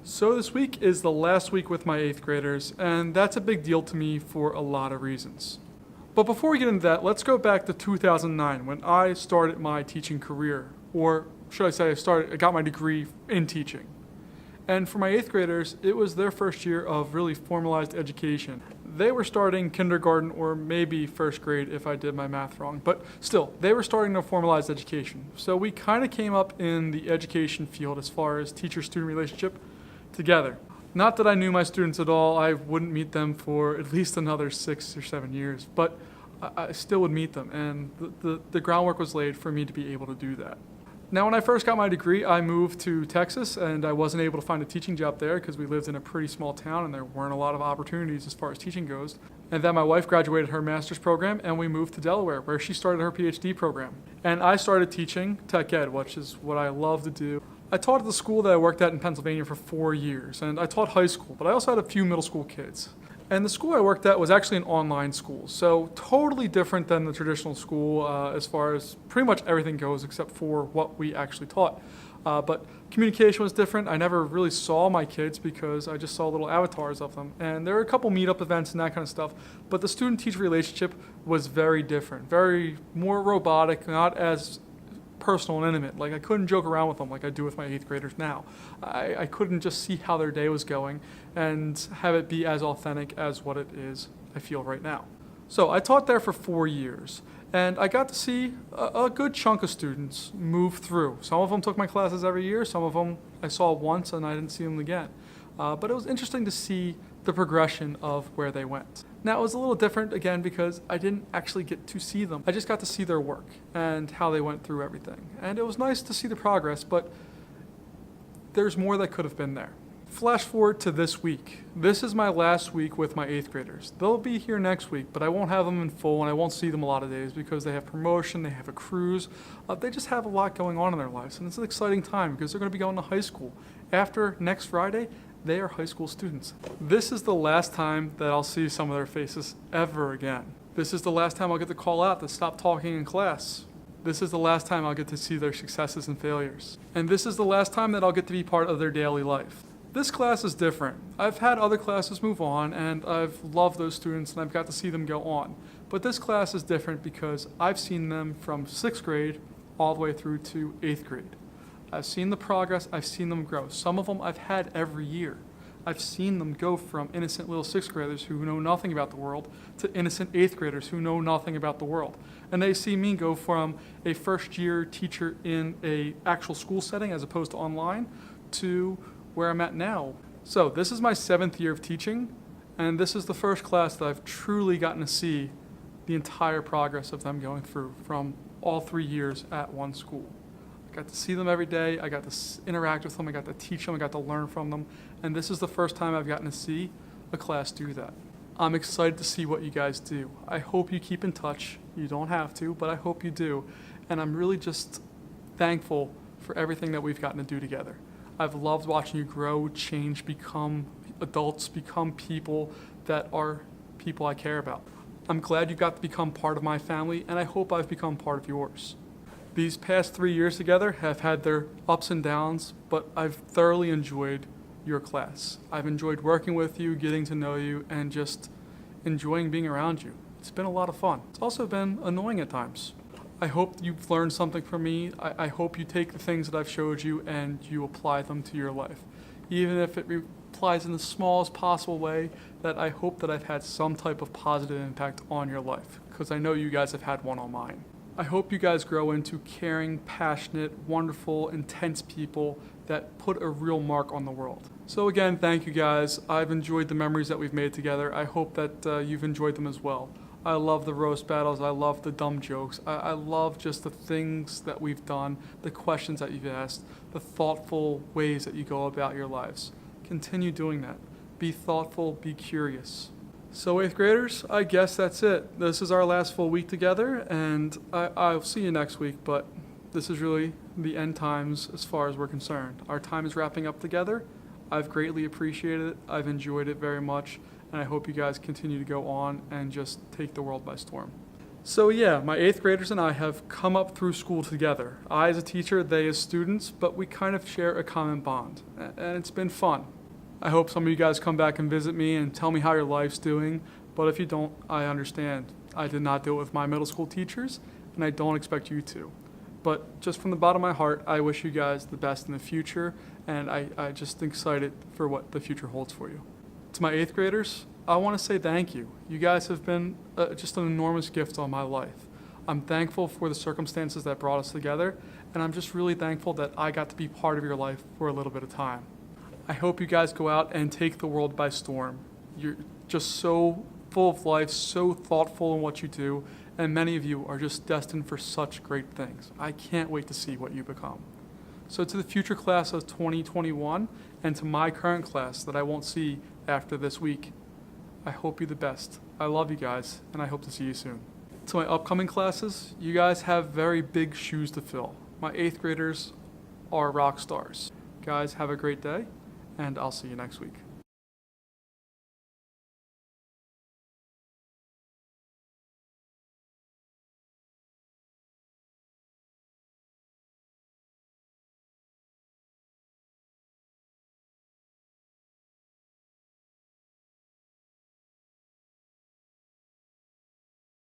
So this week is the last week with my 8th graders, and that's a big deal to me for a lot of reasons. But before we get into that, let's go back to 2009 when I started my teaching career, or should I say I got my degree in teaching. And for my 8th graders, it was their first year of really formalized education. They were starting kindergarten or maybe first grade if I did my math wrong, but still, they were starting their formalized education. So we kind of came up in the education field as far as teacher-student relationship together. Not that I knew my students at all, I wouldn't meet them for at least another 6 or 7 years, but I still would meet them, and the groundwork was laid for me to be able to do that. Now, when I first got my degree, I moved to Texas, and I wasn't able to find a teaching job there because we lived in a pretty small town and there weren't a lot of opportunities as far as teaching goes. And then my wife graduated her master's program, and we moved to Delaware, where she started her PhD program. And I started teaching tech ed, which is what I love to do. I taught at the school that I worked at in Pennsylvania for 4 years, and I taught high school, but I also had a few middle school kids. And the school I worked at was actually an online school, so totally different than the traditional school as far as pretty much everything goes except for what we actually taught. But communication was different. I never really saw my kids because I just saw little avatars of them. And there were a couple meetup events and that kind of stuff, but the student-teacher relationship was very different, very more robotic, not as personal and intimate. Like, I couldn't joke around with them like I do with my 8th graders now. I couldn't just see how their day was going and have it be as authentic as what it is I feel right now. So I taught there for 4 years, and I got to see a good chunk of students move through. Some of them took my classes every year, some of them I saw once and I didn't see them again. But it was interesting to see the progression of where they went. Now, it was a little different, again, because I didn't actually get to see them. I just got to see their work and how they went through everything. And it was nice to see the progress, but there's more that could have been there. Flash forward to this week. This is my last week with my 8th graders. They'll be here next week, but I won't have them in full, and I won't see them a lot of days because they have promotion, they have a cruise. They just have a lot going on in their lives, and it's an exciting time because they're going to be going to high school. After next Friday, they are high school students. This is the last time that I'll see some of their faces ever again. This is the last time I'll get to call out to stop talking in class. This is the last time I'll get to see their successes and failures. And this is the last time that I'll get to be part of their daily life. This class is different. I've had other classes move on, and I've loved those students, and I've got to see them go on. But this class is different because I've seen them from 6th grade all the way through to 8th grade. I've seen the progress, I've seen them grow. Some of them I've had every year. I've seen them go from innocent little 6th graders who know nothing about the world to innocent 8th graders who know nothing about the world. And they see me go from a first-year teacher in an actual school setting as opposed to online to where I'm at now. So this is my 7th year of teaching, and this is the first class that I've truly gotten to see the entire progress of them going through from all 3 years at one school. I got to see them every day, I got to interact with them, I got to teach them, I got to learn from them, and this is the first time I've gotten to see a class do that. I'm excited to see what you guys do. I hope you keep in touch. You don't have to, but I hope you do. And I'm really just thankful for everything that we've gotten to do together. I've loved watching you grow, change, become adults, become people that are people I care about. I'm glad you got to become part of my family, and I hope I've become part of yours. These past 3 years together have had their ups and downs, but I've thoroughly enjoyed your class. I've enjoyed working with you, getting to know you, and just enjoying being around you. It's been a lot of fun. It's also been annoying at times. I hope you've learned something from me. I hope you take the things that I've showed you and you apply them to your life. Even if it applies in the smallest possible way, that I hope that I've had some type of positive impact on your life, because I know you guys have had one on mine. I hope you guys grow into caring, passionate, wonderful, intense people that put a real mark on the world. So again, thank you guys. I've enjoyed the memories that we've made together. I hope that you've enjoyed them as well. I love the roast battles. I love the dumb jokes. I love just the things that we've done, the questions that you've asked, the thoughtful ways that you go about your lives. Continue doing that. Be thoughtful, be curious. So 8th graders, I guess that's it. This is our last full week together, and I'll see you next week, but this is really the end times as far as we're concerned. Our time is wrapping up together. I've greatly appreciated it. I've enjoyed it very much, and I hope you guys continue to go on and just take the world by storm. So yeah, my 8th graders and I have come up through school together. I as a teacher, they as students, but we kind of share a common bond, and it's been fun. I hope some of you guys come back and visit me and tell me how your life's doing, but if you don't, I understand. I did not do it with my middle school teachers, and I don't expect you to. But just from the bottom of my heart, I wish you guys the best in the future, and I just excited for what the future holds for you. To my 8th graders, I want to say thank you. You guys have been just an enormous gift on my life. I'm thankful for the circumstances that brought us together, and I'm just really thankful that I got to be part of your life for a little bit of time. I hope you guys go out and take the world by storm. You're just so full of life, so thoughtful in what you do, and many of you are just destined for such great things. I can't wait to see what you become. So to the future class of 2021, and to my current class that I won't see after this week, I hope you the best. I love you guys, and I hope to see you soon. To my upcoming classes, you guys have very big shoes to fill. My 8th graders are rock stars. Guys, have a great day, and I'll see you next week.